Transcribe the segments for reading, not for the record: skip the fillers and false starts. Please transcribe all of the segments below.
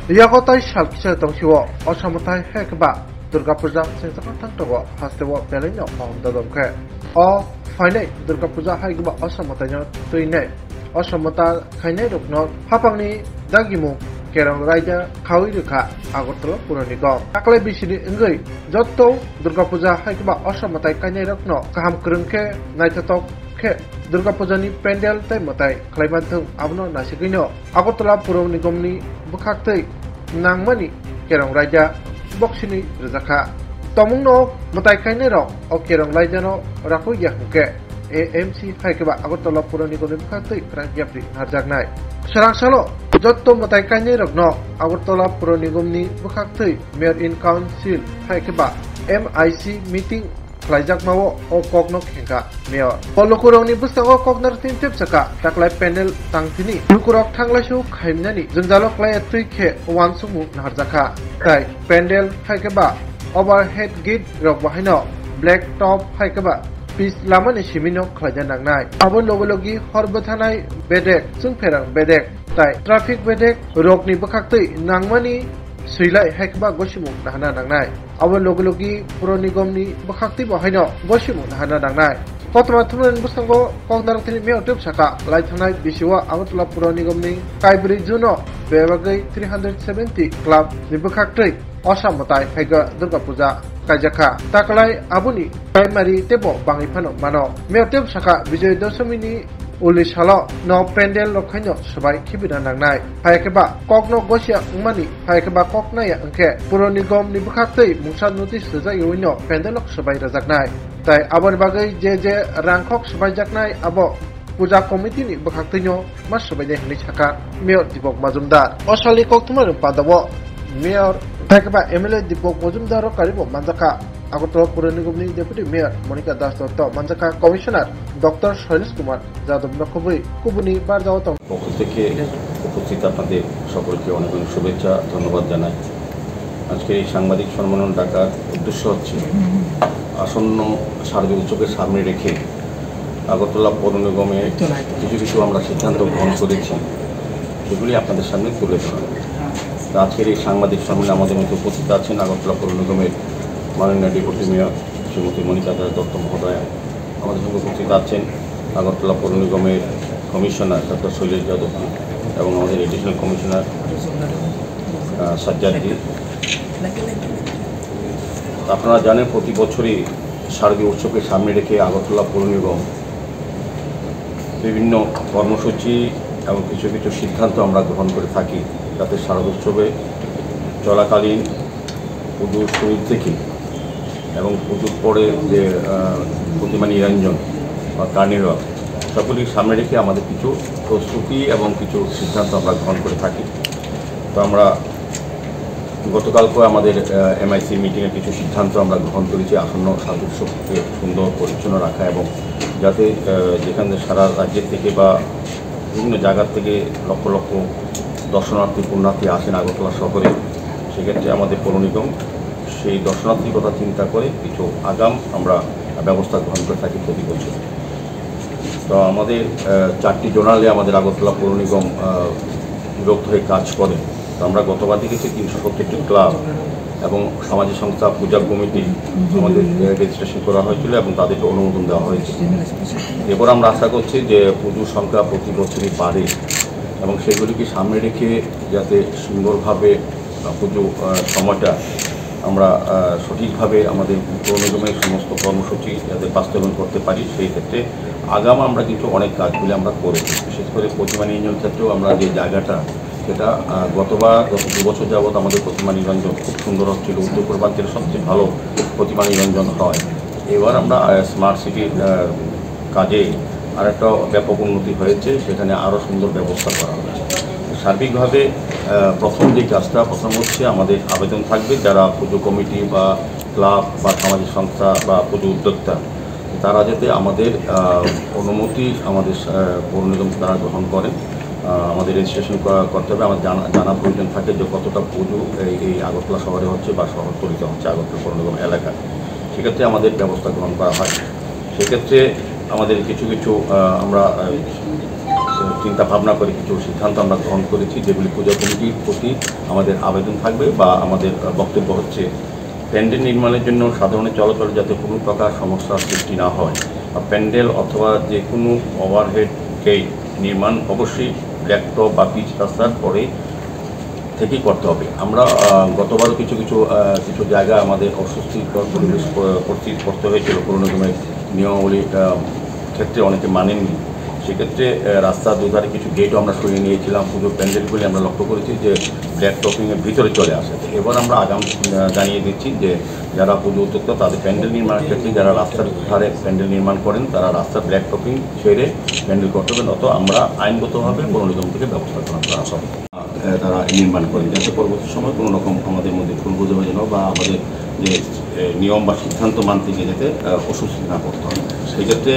Yagotai Shalkisha Tongshiwo, Oshamotai Hekba, Durga Puja, Sensaka Tantogo, Hastewo, Belino, on the Domke. Or Fine, Durga Puja Hagba Osamotanya, Tuine, Osamota, Kainedok Not, Hapani, Dagimu, Kerang Raja, Kawiduka, Agotolo, Puranigo, Akle Bishidi Ingui, Jotto, Durga Puja Hagba Osamotai Kainedok No, Kaham Kurunke, Naitatok. Durga Pujani Pendel Taimatai, Klaimantung, Abno Nasigino, Agotola Puro Nigomni, Bukaktai, Nangmani, Kerong Raja, Boxini, Rizaka, Tomuno, Matai Kainero, or Kerong Rajano, Raku Yakuke, AMC Haikaba, Agotola Puro Nigoni Bukaktai, Frank Yapri, Harjagnai. Sarang Salo, Jotto Matai Kainero, no, Agotola Puro Nigomni, Bukaktai, Mayor in Council, Haikaba, MIC meeting. Klajak mawo o koknok hingga meo polukurong ni bustango koknar tintip saka taklai panel tangtini lukurok thanglaisu khaimnani jungjalo klai atui khe wansumu naharjaka tai pandel haikeba overhead gate rok bahino black top haikeba pis lamani simino khlaja nangnai abon logologi horbothanai bedek chungferang bedek tai traffic bedek rokni bakhaktai nangmani Suilai Haikba Goshimu Nahana Nangnai. Our Logologi Puronigomni Bakakti Bahino, Goshimu Nahana Nangnai. Potma Tunan Bustango, Pogdarati Meo Tupsaka, Lightanai Bishua, Outla Puronigomni, Kaibri Juno, Bevagai 370 Club, Nibukakti, Osamotai, Haiga, Durga Puja, Kajaka, Takalai, Abuni, Primary Tebo, Bangipano, Mano, Meo Tupsaka, Vijay Dosomini. Ulis halo no pendel lo khanyo sabai khibina nangnai haikeba kokno gosia umani haikeba kokna ya angke puronigom ni bukhaktei mungsa notice reja yoino pendel lo sabai rajaknai tai abon bagai je rangkhok sabai jaknai abo puja committee ni bukhakteinyo mas sabai ne hni chaka mayor dipok majumdar osali koktumar padawo mayor haikeba MLA dipok majumdar ro karibo manjaka Agotala Puronigomni Deputy Mayor Monica Das Dotto Manjaka Commissioner Dr. Shailesh Kumar Jadab Nakobui Kubuni Barjawatong পক্ষ থেকে উপস্থিত আপনাদের সকলকে অনেক অনেক শুভেচ্ছা ধন্যবাদ জানাই আজকে এই সাংবাদিক সম্মেলন ডাকার উদ্দেশ্য হচ্ছে আসন্ন শারদীয় উৎসবকে সামনে রেখে আগরতলা পৌর নিগমে কিছু আমরা সিদ্ধান্ত গ্রহণ করেছি সেগুলি আপনাদের সামনে তুলে ধরা আজকের এই সাংবাদিক সম্মেলনে আমাদের মধ্যে উপস্থিত আছেন আগরতলা পৌর নিগমের মাননীয় ডেপুটি মেয়র শ্রীমতী মনিকা দাস দত্ত মহোদয়া আমাদের সঙ্গে উপস্থিত আছেন আগরতলা পৌর নিগমের কমিশনার ডক্টর শৈলেশ যাদব এবং আমাদের এডিশনাল কমিশনার সাজ্জাদজি আপনারা জানেন প্রতি বছরই শারদীয় উৎসবকে সামনে রেখে আগরতলা পৌর নিগম বিভিন্ন কর্মসূচি এবং কিছু সিদ্ধান্ত আমরা গ্রহণ করে থাকি যাতে শারদ উৎসবে চলাকালীন পুজোর শুরু থেকে এবং পুজোর পরে যে প্রতিমা নিরঞ্জন বা কার্নিভাল সকলের সামনে রেখে আমাদের কিছু প্রস্তুতি এবং কিছু সিদ্ধান্ত আমরা গ্রহণ করে থাকি তো আমরা গতকালকে আমাদের MIC মিটিংয়ে কিছু সিদ্ধান্ত আমরা গ্রহণ করেছি আসন্ন শারদ উৎসবকে সুন্দর পরিচ্ছন্ন রাখা এবং যাতে যেখানে সারা রাজ্যের থেকে বা বিভিন্ন জায়গার থেকে লক্ষ লক্ষ দর্শনার্থী পুণ্যার্থী আসেন আগরতলা শহরে সেক্ষেত্রে আমাদের পৌর নিগম সেই দর্শনার্থীর কথা চিন্তা করে কিছু আগাম আমরা ব্যবস্থা গ্রহণ করে থাকি প্রতি বছর তো আমাদের 4টি জোনালে আমাদের আগরতলা পৌর নিগম বিভক্ত হয়ে কাজ করে তো আমরা গতবার দেখেছি 370টি ক্লাব এবং সামাজিক সংস্থা পূজা কমিটি আমাদের রেজিস্ট্রেশন করা হয়েছিল এবং তাদেরকে অনুমোদন দেওয়া হয়েছে এবার আমরা আশা করছি যে পুজোর সংখ্যা প্রতি বছরই বাড়ে এবং সেগুলিকে সামনে রেখে যাতে সুন্দরভাবে পুজো সময়টা আমরা সঠিকভাবে আমাদের পৌর নিগমের সমস্ত কর্মসূচি যাতে বাস্তবায়ন করতে পারি সেই ক্ষেত্রে আগাম আমরা কিন্তু অনেক কাজগুলি আমরা করেছি বিশেষ করে প্রতিমা নিরঞ্জন ক্ষেত্রেও আমরা যে জায়গাটা সেটা গত 2 বছর যাবৎ আমাদের প্রতিমা নিরঞ্জন খুব সুন্দর হচ্ছিল উত্তর পূর্বাঞ্চলের সবচেয়ে ভালো প্রতিমা নিরঞ্জন হয় এবার আমরা স্মার্ট সিটির কাজে আরেকটা ব্যাপক উন্নতি হয়েছে সেখানে আরও সুন্দর ব্যবস্থা করা হয়েছে সার্বিকভাবে প্রথম যে কাজটা প্রথম হচ্ছে আমাদের আবেদন থাকবে যারা পুজো কমিটি বা ক্লাব বা সামাজিক সংস্থা বা পুজো উদ্যোক্তা তারা যাতে আমাদের অনুমতি আমাদের পৌর নিগম তারা গ্রহণ করেন আমাদের রেজিস্ট্রেশন করতে হবে আমার জানা প্রয়োজন থাকে যে কতটা পুজো এই আগরতলা শহরে হচ্ছে বা শহরতলিতে হচ্ছে আগরতলা পৌর নিগম এলাকা সেক্ষেত্রে আমাদের ব্যবস্থা গ্রহণ করা হয় সেক্ষেত্রে আমাদের কিছু আমরা চিন্তা ভাবনা করে কিছু সিদ্ধান্ত আমরা গ্রহণ করেছি, যেগুলি পূজা কমিটির প্রতি আমাদের আবেদন থাকবে বা আমাদের বক্তব্য হচ্ছে প্যান্ডেল নির্মাণের জন্য সাধারণ চলাচলে যাতে কোনো প্রকার সমস্যার সৃষ্টি না হয়, প্যান্ডেল অথবা যে কোনো ওভারহেড গেট নির্মাণ অবশ্যই ব্ল্যাকটপ বা পিচ রাস্তার পরে থেকেই করতে হবে। আমরা গতবারও কিছু জায়গা আমাদের অস্বস্তিকর পরিবেশ পরিস্থিতি করতে হয়েছিল পুরনো নিগমের নিয়মাবলীর ক্ষেত্রে অনেকে মানেননি। সেক্ষেত্রে রাস্তার দুধারে কিছু গেটও আমরা সরিয়ে নিয়েছিলাম। পুজোর প্যান্ডেলগুলি আমরা লক্ষ্য করেছি যে ব্ল্যাক টপিংয়ের ভিতরে চলে আসে। এবার আমরা আগাম জানিয়ে দিচ্ছি যে যারা পুজো উদ্যোক্তা তাদের প্যান্ডেল নির্মাণের ক্ষেত্রে যারা রাস্তার ধারে প্যান্ডেল নির্মাণ করেন তারা রাস্তার ব্ল্যাক টপিং ছেড়ে প্যান্ডেল করতে হবে, নত আমরা আইনগতভাবে পৌর নিগম থেকে ব্যবস্থা করা হবে তারা নির্মাণ করেন, যাতে পরবর্তী সময় কোনো রকম আমাদের মধ্যে ভুল বোঝাবুঝি বা আমাদের যে নিয়ম বা সিদ্ধান্ত মানতে গিয়ে যাতে অস্বস্তি না করতে হয়। সেক্ষেত্রে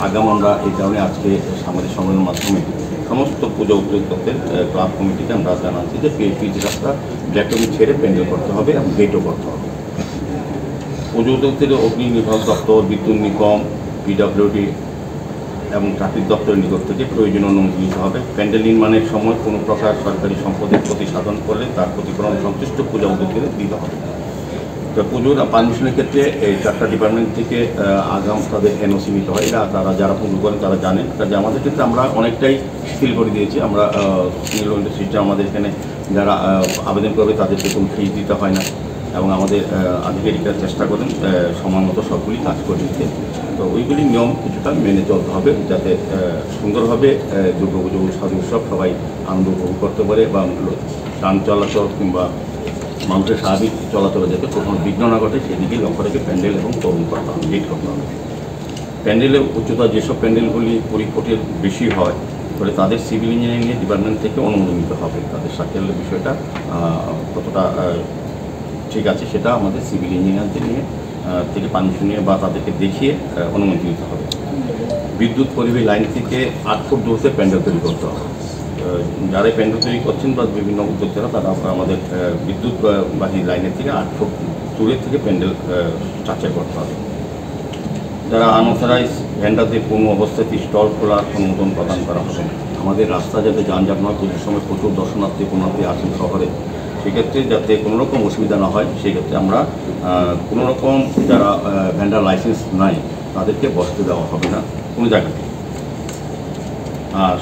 আগাম আমরা এই কারণে আজকে সামাজিক সম্মেলনের মাধ্যমে সমস্ত পুজো উদ্যোক্তাদের ক্লাব কমিটিকে আমরা জানাচ্ছি যে পিচ রাস্তা ব্ল্যাক টপিং ছেড়ে প্যান্ডেল করতে হবে এবং গেটও করতে হবে। পুজো উদ্যোক্তাদের অগ্নি নির্বাহক দপ্তর, বিদ্যুৎ নিগম, পিডব্লিউডি এবং ট্রাফিক দপ্তরের নিকট থেকে প্রয়োজনীয় অনুমতি নিতে হবে। প্যান্ডেল নির্মাণের সময় কোনো প্রকার সরকারি সম্পদের ক্ষতি সাধন করলে তার ক্ষতিপূরণ সংশ্লিষ্ট পূজা উদ্যোগীদের দিতে হবে। তো পুজোর পারমিশনের ক্ষেত্রে এই 4টা ডিপার্টমেন্ট থেকে আগাম তাদের এনওসি নিতে হয়। তারা যারা পুজো করেন তারা জানেন। কাজে আমাদের ক্ষেত্রে আমরা অনেকটাই শিথিল করে দিয়েছি। আমরা সিঙ্গেল উইন্ডো সিস্টেম, আমাদের এখানে যারা আবেদন করবে তাদেরকে কোনো ফিস দিতে হয় না এবং আমাদের আধিকারিকরা চেষ্টা করেন সময় মতো সবগুলি কাজ করে দিতে। তো ওইগুলি নিয়ম কিছুটা মেনে চলতে হবে যাতে সুন্দরভাবে দুর্গাপুজো সাজু উৎসব সবাই আনন্দ উপভোগ করতে পারে বা যান চলাচল কিংবা মানুষের স্বাভাবিক চলাচলে যাতে কোনো বিঘ্ন না ঘটে সেদিকেই লক্ষ্য রেখে প্যান্ডেল এবং তরুণ করতে হবে, গেট করতে হবে। প্যান্ডেলের উচ্চতা যেসব প্যান্ডেলগুলি 20 ফুটের বেশি হয় ফলে তাদের সিভিল ইঞ্জিনিয়ারিং ডিপার্টমেন্ট থেকে অনুমোদন নিতে হবে। তাদের সার্কেলের বিষয়টা কতটা ঠিক আছে সেটা আমাদের সিভিল ইঞ্জিনিয়ারদের নিয়ে থেকে পারমিশন নিয়ে বা তাদেরকে দেখিয়ে অনুমতি নিতে হবে। বিদ্যুৎ পরিবাহী লাইন থেকে 8 ফুট দূরত্বে প্যান্ডেল তৈরি করতে হবে। যারা প্যান্ডেল তৈরি করছেন বা বিভিন্ন উদ্যোক্তারা তারা আমাদের বিদ্যুৎবাহী লাইনের থেকে 8 ফুট দূরের থেকে প্যান্ডেল চাচাই করতে হবে। যারা আনঅথরাইজ ভেন্ডারদের কোনো অবস্থাতে স্টল খোলার অনুমোদন প্রদান করা হবে না। আমাদের রাস্তা যাতে যানজট নয়, পুজোর সময় প্রচুর দর্শনার্থী পুণ্যার্থী আসেন শহরে, সেক্ষেত্রে যাতে কোনো রকম অসুবিধা না হয় সেক্ষেত্রে আমরা কোনো রকম যারা ভেন্ডার লাইসেন্স নাই তাদেরকে বসতে দেওয়া হবে না কোনো জায়গাতে। আর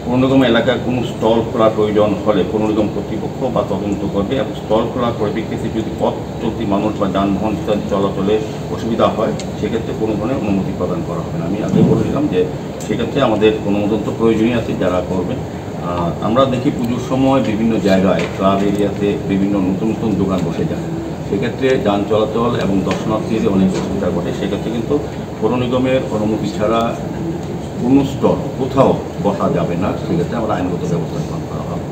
কোনো রকম এলাকায় কোনো স্টল খোলার প্রয়োজন হলে কোনো রকম কর্তৃপক্ষ বা তদন্ত করবে এবং স্টল খোলার পরিপ্রেক্ষিতে যদি পথ চলতি মানুষ বা যানবাহন ইত্যাদি চলাচলে অসুবিধা হয় সেক্ষেত্রে কোনো ধরনের অনুমতি প্রদান করা হবে না। আমি আগেই বলেছিলাম যে সেক্ষেত্রে আমাদের অনুমোদন তো প্রয়োজনীয় আছে যারা করবেন। আমরা দেখি পুজোর সময় বিভিন্ন জায়গায় ক্লাব এরিয়াতে বিভিন্ন নতুন নতুন দোকান বসে যায়, সেক্ষেত্রে যান চলাচল এবং দর্শনার্থীদের অনেক অসুবিধা ঘটে। সেক্ষেত্রে কিন্তু পৌর নিগমের অনুমতি ছাড়া কোনো স্টল কোথাও বসা যাবে না, সেক্ষেত্রে আমরা আইনগত ব্যবস্থা গ্রহণ করা হবে।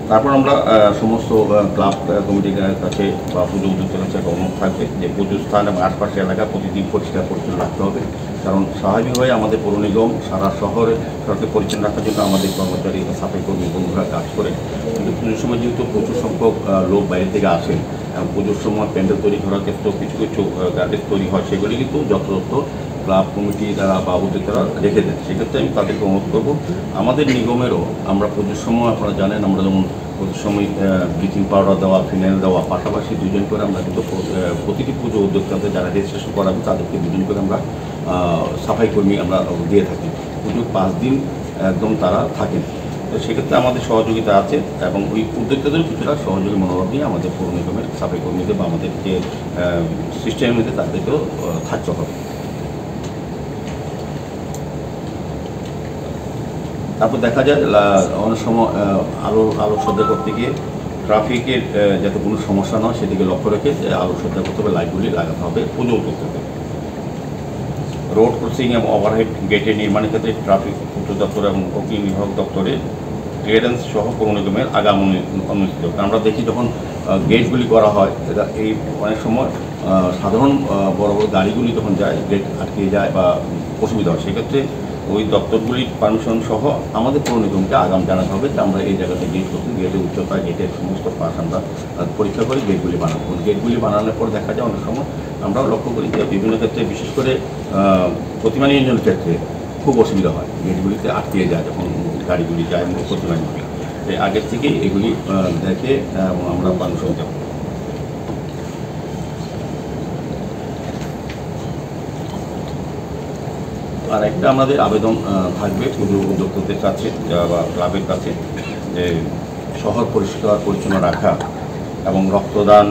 তারপর আমরা সমস্ত ক্লাব কমিটির কাছে বা পুজো উদ্যোক্তার কাছে একটা অনুরোধ থাকবে যে পুজোর স্থান এবং আশপাশের এলাকা প্রতিদিন পরিষ্কার পরিচ্ছন্ন রাখতে হবে। কারণ স্বাভাবিকভাবে আমাদের পৌর নিগম সারা শহরে সড়কে পরিচ্ছন্ন রাখার জন্য আমাদের কর্মচারী সাফাই কর্মী বন্ধুরা কাজ করে। কিন্তু পুজোর সময় যেহেতু প্রচুর সংখ্যক লোক বাইরে থেকে আসেন এবং পুজোর সময় প্যান্ডেল তৈরি করার ক্ষেত্রেও কিছু কিছু গার্ডেজ তৈরি হয়, সেগুলি কিন্তু যথাযথ ক্লাব কমিটি দ্বারা বা উদ্যোক্তারা রেখে দেন। সেক্ষেত্রে আমি তাদেরকে অনুরোধ করবো আমাদের নিগমেরও আমরা পুজোর সময় আপনারা জানেন আমরা যেমন পুজোর সময় ব্লিচিং পাউডার দেওয়া, ফিনাইল দেওয়া, পাশাপাশি 2 জন করে আমরা কিন্তু প্রতিটি পুজো উদ্যোক্তাদের যারা রেজিস্ট্রেশন করাবে তাদেরকে 2 জন করে আমরা সাফাই কর্মী আমরা দিয়ে থাকি। পুজোর 5 দিন একদম তারা থাকেন। তো সেক্ষেত্রে আমাদের সহযোগিতা আছে এবং ওই উদ্যোক্তাদের কিছুটা সহযোগী মনোভাব নিয়ে আমাদের পৌর নিগমের সাফাই কর্মীদের বা আমাদের যে সিস্টেমের মধ্যে তাদেরকেও থাকতে হবে। তারপর দেখা যায় অনেক সময় আলোকসজ্জা করতে গিয়ে ট্রাফিকের যাতে কোনো সমস্যা না হয় সেদিকে লক্ষ্য রেখে আলোকসজ্জা করতে হবে, লাইটগুলি লাগাতে হবে পুজো উদ্যোক্তাদের। রোড ক্রসিং এবং ওভারহেড গেটের নির্মাণের ক্ষেত্রে ট্রাফিক উচ্চ দপ্তর এবং অগ্নি নির্বাহক দপ্তরের ক্লিয়ারেন্স সহ পৌর নিগমের আগাম অনুমোদিত। আমরা দেখি যখন গেটগুলি করা হয় এটা এই অনেক সময় সাধারণ বড় বড় গাড়িগুলি যখন যায় গেট আটকে যায় বা অসুবিধা হয়, সেক্ষেত্রে ওই দপ্তরগুলির পারমিশন সহ আমাদের পৌর নিগমকে আগাম জানাতে হবে যে আমরা এই জায়গাতে গেট করতে গেটের উচ্চতা গেটের সমস্ত পাশ আমরা পরীক্ষা করি গেটগুলি বানাবো। গেটগুলি বানানোর পর দেখা যায় অনেক সময় আমরাও লক্ষ্য করি যে বিভিন্ন ক্ষেত্রে বিশেষ করে প্রতিমা নিয়ন্ত্রণের ক্ষেত্রে খুব অসুবিধা হয়, গেটগুলিতে আটকে যায় যখন গাড়িগুলি যায় প্রতিমা নিয়ন্ত্রণ। আগের থেকেই এগুলি দেখে আমরা পারমিশন দেব। আর একটা আমাদের আবেদন থাকবে পুজো উদ্যোক্তাদের কাছে বা ক্লাবের কাছে যে শহর পরিষ্কার পরিচ্ছন্ন রাখা এবং রক্তদান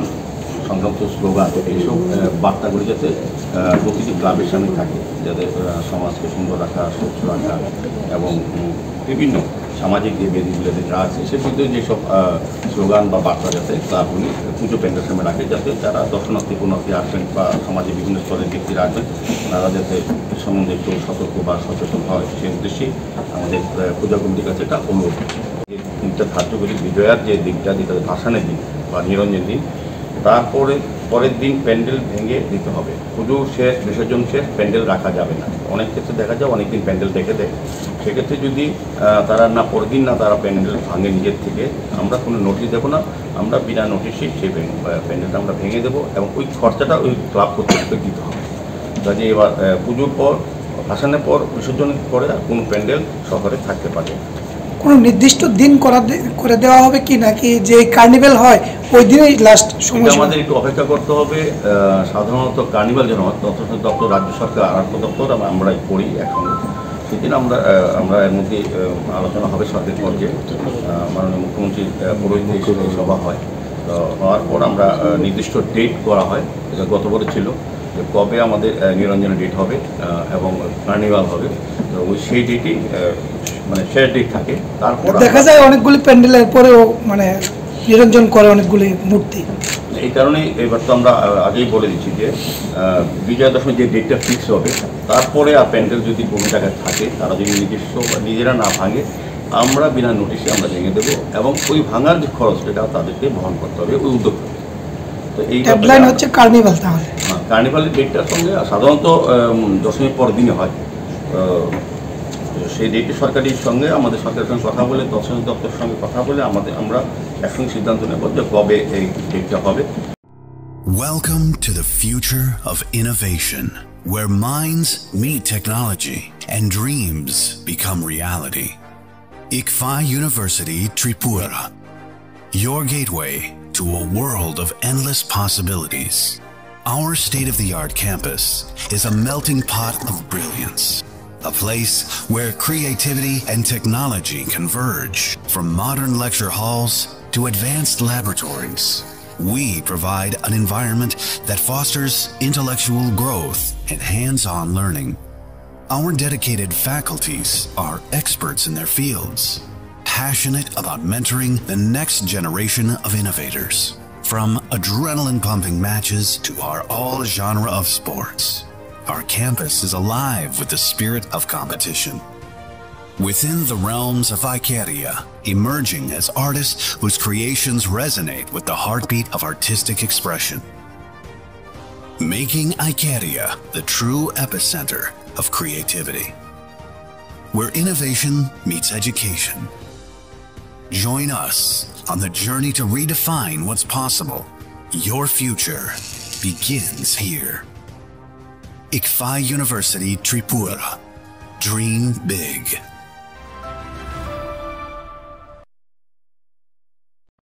সংক্রান্ত স্লোগান এইসব বার্তাগুলি যাতে প্রতিটি ক্লাবের সামনে থাকে, যাতে সমাজকে সুন্দর রাখা, স্বচ্ছ রাখা এবং বিভিন্ন সামাজিক যে বেদিগুলো যা আছে সেগুলিতে যেসব স্লোগান বা বার্তা যাতে ক্লাবগুলি পুজো প্যান্ডেল সামনে রাখে, যাতে যারা দর্শনার্থী পুণ্যার্থী আসবেন বা সমাজে বিভিন্ন স্তরের ব্যক্তিরা আসবেন তারা যাতে সম্বন্ধে একটু সতর্ক বা সচেতন হয়, সেই উদ্দেশ্যেই আমাদের পূজা কমিটির কাছে একটা অনুরোধ। এই তিনটা ধার্যগুলি বিজয়ার যে দিকটা যেটা ভাসানের দিন বা নিরঞ্জনের দিন, তারপরে পরের দিন প্যান্ডেল ভেঙে দিতে হবে। পুজো শেষ, বিসর্জন শেষ, প্যান্ডেল রাখা যাবে না। অনেক ক্ষেত্রে দেখা যায় অনেক দিন প্যান্ডেল রেখে দেয়, সেক্ষেত্রে যদি তারা না পরের দিন না তারা প্যান্ডেল ভাঙে নিজের থেকে, আমরা কোনো নোটিশ দেবো না, আমরা বিনা নোটিশে সেই প্যান্ডেলটা আমরা ভেঙে দেবো এবং ওই খরচাটা ওই ক্লাব কর্তৃপক্ষকে দিতে হবে। কাজে এবার পুজোর পর ভাসানের পর বিসর্জনের পরে আর কোনো প্যান্ডেল শহরে থাকতে পারে। কোনো নির্দিষ্ট দিন করে দেওয়া হবে কি, নাকি যে কার্নিভ্যাল হয় ওই দিনেই লাস্ট সময়? আমাদের একটু অপেক্ষা করতে হবে। সাধারণত কার্নিভাল যেন তথ্য দপ্তর, রাজ্য সরকার, আরক্ষ দপ্তর আমরাই করি একসঙ্গে, সেদিন আমরা এর মধ্যে আলোচনা হবে সরকারি পর্যায়ে, মাননীয় মুখ্যমন্ত্রীর পৌরোহিত্যে সভা হয়, তো হওয়ার পর আমরা নির্দিষ্ট ডেট করা হয়, এটা গতবারে ছিল যে কবে আমাদের নিরঞ্জনের ডেট হবে এবং কার্নিভাল হবে, তো ওই সেই ডেটই মানে শেষ ডেট থাকে। তারপর দেখা যায় অনেকগুলি প্যান্ডেলের পরেও মানে নিরঞ্জন করে অনেকগুলি মূর্তি, এই কারণেই এবার তো আমরা আগেই বলে দিচ্ছি যে বিজয়া দশমী যে ডেটটা ফিক্স হবে তারপরে আর প্যান্ডেল যদি কোনো জায়গায় থাকে তারা যদি নিজস্ব বা নিজেরা না ভাঙে আমরা বিনা নোটিশে আমরা ভেঙে দেবো এবং ওই ভাঙার যে খরচ সেটা তাদেরকে বহন করতে হবে ওই উদ্যোগ। তো এই ট্যাগলাইন হচ্ছে কার্নিভাল। তাহলে কার্নিভালের ডেটটার সঙ্গে সাধারণত দশমীর পর দিনে হয়, সেই ডেটে সরকারের সঙ্গে আমাদের সরকারের সঙ্গে কথা বলে দর্শন দপ্তরের সঙ্গে কথা বলে আমরা একসঙ্গে সিদ্ধান্ত নেব যে কবে এই ডেটটা হবে। Welcome to the future of innovation, where minds meet technology and dreams become reality. ICFI University Tripura, your gateway to a world of endless possibilities. Our state-of-the-art campus is a melting pot of brilliance, a place where creativity and technology converge. From modern lecture halls to advanced laboratories, we provide an environment that fosters intellectual growth and hands-on learning. Our dedicated faculties are experts in their fields, passionate about mentoring the next generation of innovators. From adrenaline-pumping matches to our all-genre of sports, our campus is alive with the spirit of competition. Within the realms of Icaria, emerging as artists whose creations resonate with the heartbeat of artistic expression. Making Icaria the true epicenter of creativity, where innovation meets education. Join us on the journey to redefine what's possible. Your future begins here. ICFI University Tripura. Dream big.